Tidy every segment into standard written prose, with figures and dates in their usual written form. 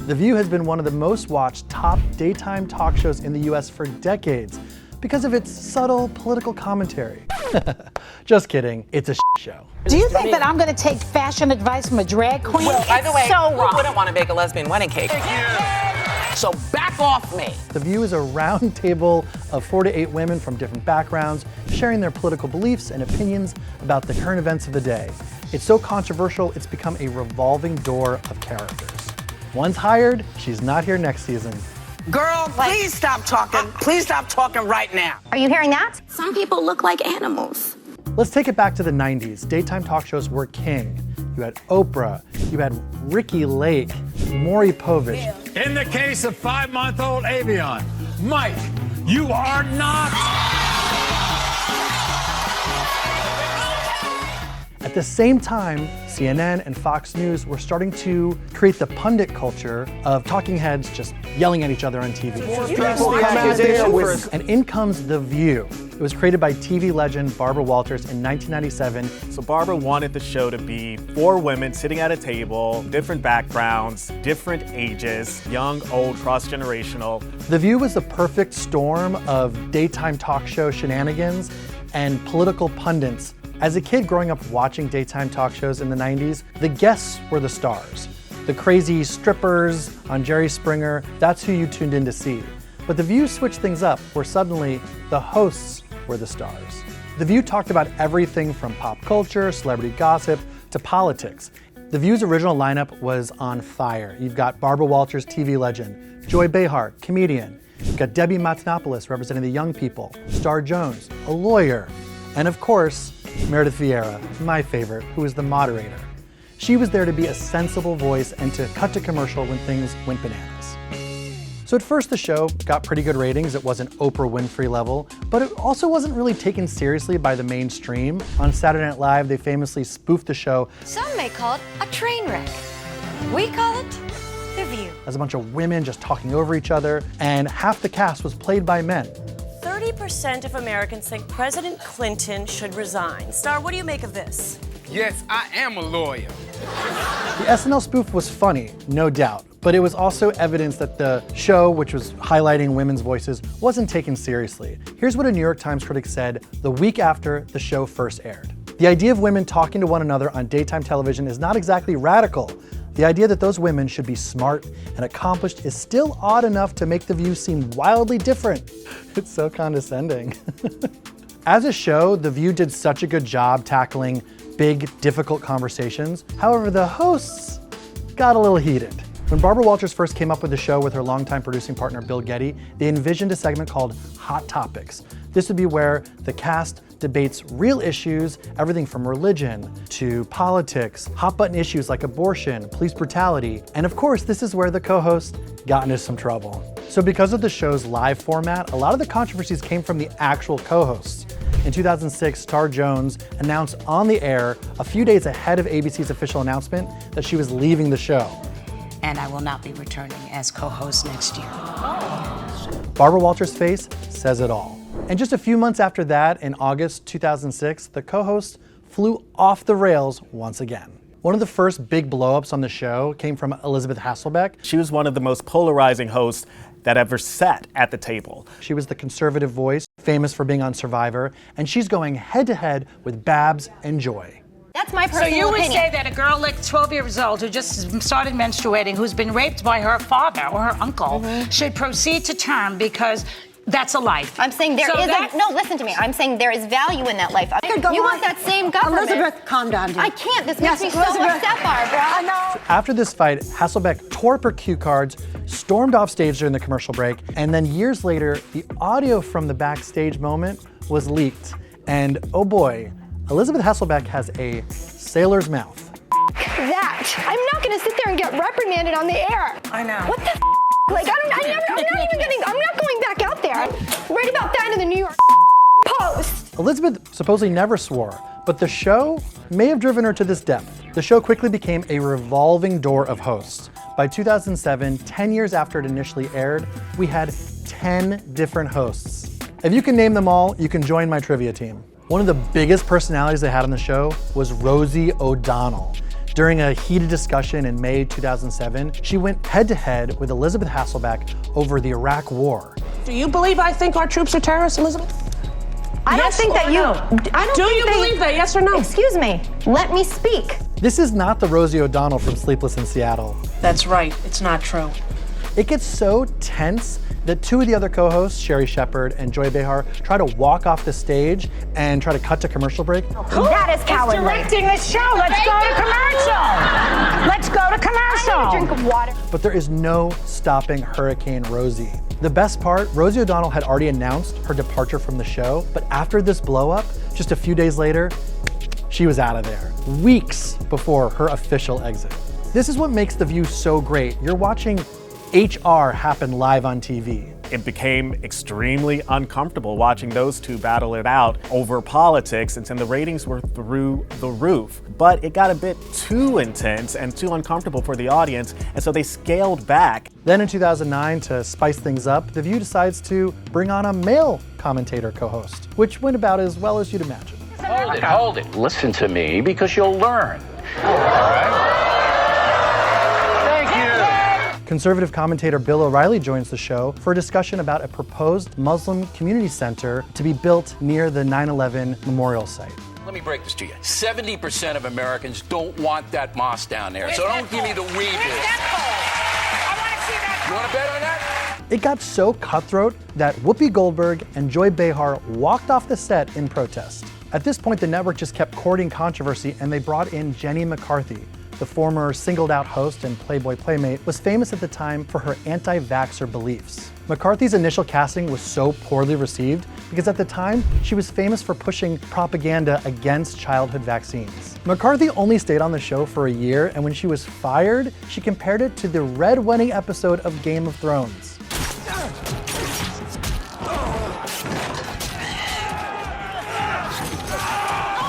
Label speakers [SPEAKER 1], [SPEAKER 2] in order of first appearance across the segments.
[SPEAKER 1] The View has been one of the most watched top daytime talk shows in the US for decades because of its subtle political commentary. Just kidding, it's a show.
[SPEAKER 2] Do you think that I'm gonna take fashion advice from a drag queen?
[SPEAKER 3] Well, by the way,
[SPEAKER 2] so
[SPEAKER 3] who wouldn't want to bake a lesbian wedding cake? So back off me.
[SPEAKER 1] The View is a round table of 4 to 8 women from different backgrounds, sharing their political beliefs and opinions about the current events of the day. It's so controversial, it's become a revolving door of characters. Once hired, she's not here next season.
[SPEAKER 3] Girl, please stop talking. Please stop talking right now.
[SPEAKER 4] Are you hearing that?
[SPEAKER 5] Some people look like animals.
[SPEAKER 1] Let's take it back to the 90s. Daytime talk shows were king. You had Oprah, you had Ricky Lake, Maury Povich.
[SPEAKER 6] In the case of 5-month-old Avion, Mike, you are not.
[SPEAKER 1] At the same time, CNN and Fox News were starting to create the pundit culture of talking heads just yelling at each other on TV. And in comes The View. It was created by TV legend Barbara Walters in 1997.
[SPEAKER 7] So Barbara wanted the show to be 4 women sitting at a table, different backgrounds, different ages, young, old, cross-generational.
[SPEAKER 1] The View was the perfect storm of daytime talk show shenanigans and political pundits. As a kid growing up watching daytime talk shows in the 90s, the guests were the stars. The crazy strippers on Jerry Springer, that's who you tuned in to see. But The View switched things up, where suddenly the hosts were the stars. The View talked about everything from pop culture, celebrity gossip, to politics. The View's original lineup was on fire. You've got Barbara Walters, TV legend, Joy Behar, comedian. You've got Debbie Matenopoulos representing the young people, Star Jones, a lawyer, and of course, Meredith Vieira, my favorite, who is the moderator. She was there to be a sensible voice and to cut to commercial when things went bananas. So at first the show got pretty good ratings. It wasn't Oprah Winfrey level, but it also wasn't really taken seriously by the mainstream. On Saturday Night Live, they famously spoofed the show.
[SPEAKER 8] Some may call it a train wreck. We call it The View.
[SPEAKER 1] As a bunch of women just talking over each other, and half the cast was played by men.
[SPEAKER 9] 30% of Americans think President Clinton should resign. Star, what do you make of this?
[SPEAKER 10] Yes, I am a lawyer.
[SPEAKER 1] The SNL spoof was funny, no doubt, but it was also evidence that the show, which was highlighting women's voices, wasn't taken seriously. Here's what a New York Times critic said the week after the show first aired. The idea of women talking to one another on daytime television is not exactly radical. The idea that those women should be smart and accomplished is still odd enough to make The View seem wildly different. It's so condescending. As a show, The View did such a good job tackling big, difficult conversations. However, the hosts got a little heated. When Barbara Walters first came up with the show with her longtime producing partner Bill Getty, they envisioned a segment called Hot Topics. This would be where the cast debates real issues, everything from religion to politics, hot button issues like abortion, police brutality, and of course, this is where the co-host got into some trouble. So because of the show's live format, a lot of the controversies came from the actual co-hosts. In 2006, Star Jones announced on the air a few days ahead of ABC's official announcement that she was leaving the show.
[SPEAKER 2] And I will not be returning as co-host next year.
[SPEAKER 1] Barbara Walters' face says it all. And just a few months after that, in August 2006, the co-host flew off the rails once again. One of the first big blow-ups on the show came from Elizabeth Hasselbeck.
[SPEAKER 7] She was one of the most polarizing hosts that ever sat at the table.
[SPEAKER 1] She was the conservative voice, famous for being on Survivor, and she's going head-to-head with Babs and Joy.
[SPEAKER 4] That's my personal
[SPEAKER 2] So you would
[SPEAKER 4] opinion.
[SPEAKER 2] say that a girl like 12 years old who just started menstruating, who's been raped by her father or her uncle, should proceed to term because that's a life.
[SPEAKER 4] I'm saying there is no, listen to me. I'm saying there is value in that life. You want that same government.
[SPEAKER 2] Elizabeth, calm down, dear.
[SPEAKER 4] I can't. This makes me so upset, Barbara. I know.
[SPEAKER 1] After this fight, Hasselbeck tore up her cue cards, stormed off stage during the commercial break, and then years later, the audio from the backstage moment was leaked. And oh boy, Elizabeth Hasselbeck has a sailor's mouth.
[SPEAKER 4] That. I'm not going to sit there and get reprimanded on the air.
[SPEAKER 3] I know.
[SPEAKER 4] What the Like, I'm not going back out there. Write about that in the New York Post.
[SPEAKER 1] Elizabeth supposedly never swore, but the show may have driven her to this depth. The show quickly became a revolving door of hosts. By 2007, 10 years after it initially aired, we had 10 different hosts. If you can name them all, you can join my trivia team. One of the biggest personalities they had on the show was Rosie ODonnell. During a heated discussion in May 2007, she went head-to-head with Elizabeth Hasselbeck over the Iraq War.
[SPEAKER 3] Do you believe I think our troops are terrorists, Elizabeth?
[SPEAKER 4] I don't think that you. I don't
[SPEAKER 3] Do
[SPEAKER 4] think
[SPEAKER 3] you believe that? Yes or no?
[SPEAKER 4] Excuse me. Let me speak.
[SPEAKER 1] This is not the Rosie ODonnell from Sleepless in Seattle.
[SPEAKER 3] That's right. It's not true.
[SPEAKER 1] It gets so tense that two of the other co-hosts, Sherry Shepard and Joy Behar, try to walk off the stage and try to cut to commercial break.
[SPEAKER 4] That is cowardly.
[SPEAKER 2] It's directing the show. Let's go to commercial. Let's go to commercial.
[SPEAKER 4] I need a drink of water.
[SPEAKER 1] But there is no stopping Hurricane Rosie. The best part, Rosie ODonnell had already announced her departure from the show, but after this blow up, just a few days later, she was out of there, weeks before her official exit. This is what makes The View so great. You're watching HR happen live on TV.
[SPEAKER 7] It became extremely uncomfortable watching those two battle it out over politics, and the ratings were through the roof. But it got a bit too intense and too uncomfortable for the audience, and so they scaled back.
[SPEAKER 1] Then in 2009, to spice things up, The View decides to bring on a male commentator co-host, which went about as well as you'd imagine.
[SPEAKER 11] Hold it. Listen to me because you'll learn. All right?
[SPEAKER 1] Conservative commentator Bill O'Reilly joins the show for a discussion about a proposed Muslim community center to be built near the 9/11 memorial site.
[SPEAKER 11] Let me break this to you. 70% of Americans don't want that mosque down there. So don't give me the weed. You want to bet on that?
[SPEAKER 1] It got so cutthroat that Whoopi Goldberg and Joy Behar walked off the set in protest. At this point, the network just kept courting controversy, and they brought in Jenny McCarthy. The former singled-out host and Playboy playmate was famous at the time for her anti-vaxxer beliefs. McCarthy's initial casting was so poorly received because at the time, she was famous for pushing propaganda against childhood vaccines. McCarthy only stayed on the show for a year, and when she was fired, she compared it to the Red Wedding episode of Game of Thrones.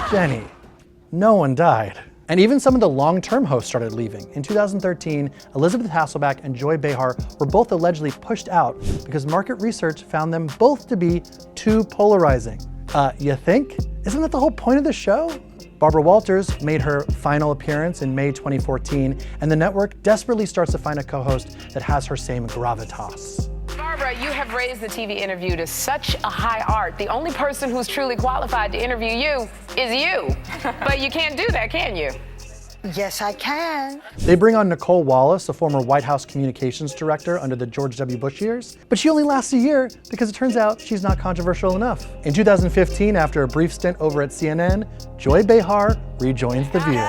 [SPEAKER 1] Jenny, no one died. And even some of the long-term hosts started leaving. In 2013, Elizabeth Hasselbeck and Joy Behar were both allegedly pushed out because market research found them both to be too polarizing. You think? Isn't that the whole point of the show? Barbara Walters made her final appearance in May 2014, and the network desperately starts to find a co-host that has her same gravitas.
[SPEAKER 12] Barbara, you have raised the TV interview to such a high art. The only person who's truly qualified to interview you is you. But you can't do that, can you?
[SPEAKER 13] Yes, I can.
[SPEAKER 1] They bring on Nicole Wallace, a former White House communications director under the George W. Bush years, but she only lasts a year because it turns out she's not controversial enough. In 2015, after a brief stint over at CNN, Joy Behar rejoins The View.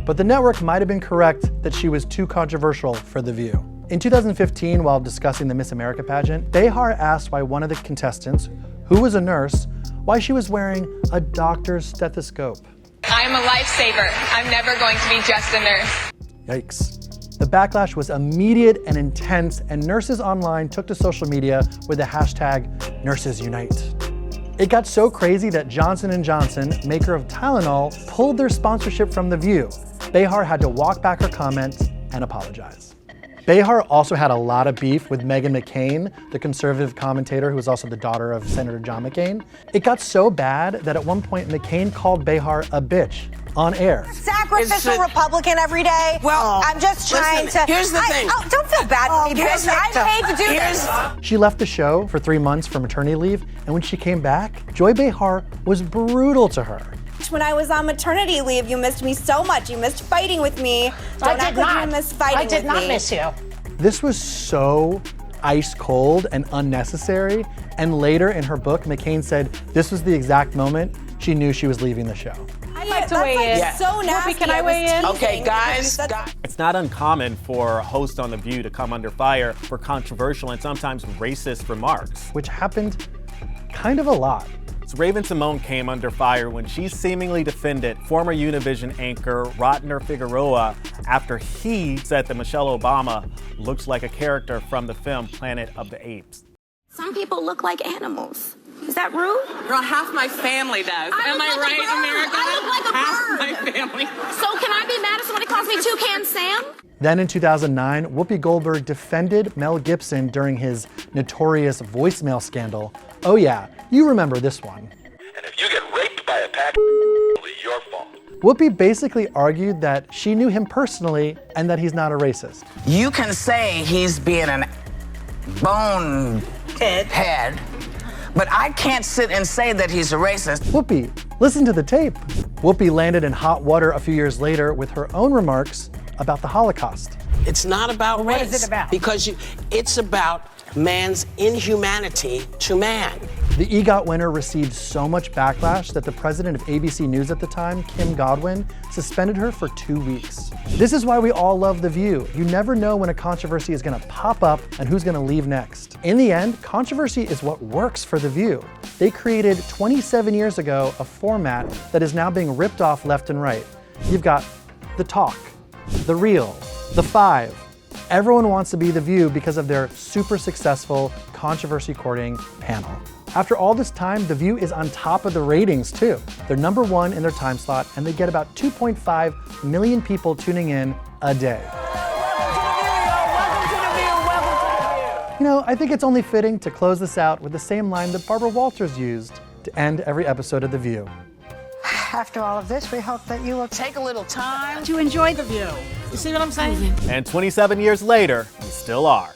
[SPEAKER 1] But the network might have been correct that she was too controversial for The View. In 2015, while discussing the Miss America pageant, Behar asked why one of the contestants, who was a nurse, why she was wearing a doctor's stethoscope.
[SPEAKER 14] I'm a lifesaver. I'm never going to be just a nurse.
[SPEAKER 1] Yikes. The backlash was immediate and intense, and nurses online took to social media with the hashtag #NursesUnite. It got so crazy that Johnson & Johnson, maker of Tylenol, pulled their sponsorship from The View. Behar had to walk back her comments and apologize. Behar also had a lot of beef with Meghan McCain, the conservative commentator who was also the daughter of Senator John McCain. It got so bad that at one point McCain called Behar a bitch on air.
[SPEAKER 13] Sacrificial Republican every day. Well, I'm just trying to.
[SPEAKER 3] Here's the thing.
[SPEAKER 13] Don't feel bad for me because I'm paid to do this.
[SPEAKER 1] She left the show for 3 months for maternity leave, and when she came back, Joy Behar was brutal to her.
[SPEAKER 15] When I was on maternity leave, you missed me so much. You missed fighting with me. Don't act like you missed fighting with me.
[SPEAKER 2] I did not miss you.
[SPEAKER 1] This was so ice cold and unnecessary, and later in her book, McCain said this was the exact moment she knew she was leaving the show.
[SPEAKER 9] I'd like to weigh in.
[SPEAKER 15] That's so nasty.
[SPEAKER 9] Whoopi, can I weigh in?
[SPEAKER 3] Okay, guys.
[SPEAKER 7] It's not uncommon for hosts on The View to come under fire for controversial and sometimes racist remarks.
[SPEAKER 1] Which happened kind of a lot.
[SPEAKER 7] So Raven-Symoné came under fire when she seemingly defended former Univision anchor Rodner Figueroa after he said that Michelle Obama looks like a character from the film Planet of the Apes.
[SPEAKER 5] Some people look like animals. Is that rude?
[SPEAKER 3] Girl, half my family does. Am I right, America?
[SPEAKER 5] I look like a
[SPEAKER 3] Half
[SPEAKER 5] bird.
[SPEAKER 3] my family.
[SPEAKER 5] So can I be mad if somebody calls me Toucan Sam?
[SPEAKER 1] Then in 2009, Whoopi Goldberg defended Mel Gibson during his notorious voicemail scandal. Oh yeah, you remember this one.
[SPEAKER 16] And if you get raped by a pack of
[SPEAKER 1] Whoopi basically argued that she knew him personally and that he's not a racist.
[SPEAKER 3] You can say he's being an bonehead, but I can't sit and say that he's a racist.
[SPEAKER 1] Whoopi, listen to the tape. Whoopi landed in hot water a few years later with her own remarks about the Holocaust.
[SPEAKER 16] It's not about race.
[SPEAKER 2] What is it about?
[SPEAKER 16] Because it's about man's inhumanity to man.
[SPEAKER 1] The EGOT winner received so much backlash that the president of ABC News at the time, Kim Godwin, suspended her for 2 weeks. This is why we all love The View. You never know when a controversy is gonna pop up and who's gonna leave next. In the end, controversy is what works for The View. They created 27 years ago a format that is now being ripped off left and right. You've got The Talk, The Real, The Five. Everyone wants to be The View because of their super successful controversy courting panel. After all this time, The View is on top of the ratings too. They're #1 in their time slot and they get about 2.5 million people tuning in a day. You know, I think it's only fitting to close this out with the same line that Barbara Walters used to end every episode of The View.
[SPEAKER 2] After all of this, we hope that you will take a little time to enjoy The View. You see what I'm saying?
[SPEAKER 7] And 27 years later, we still are.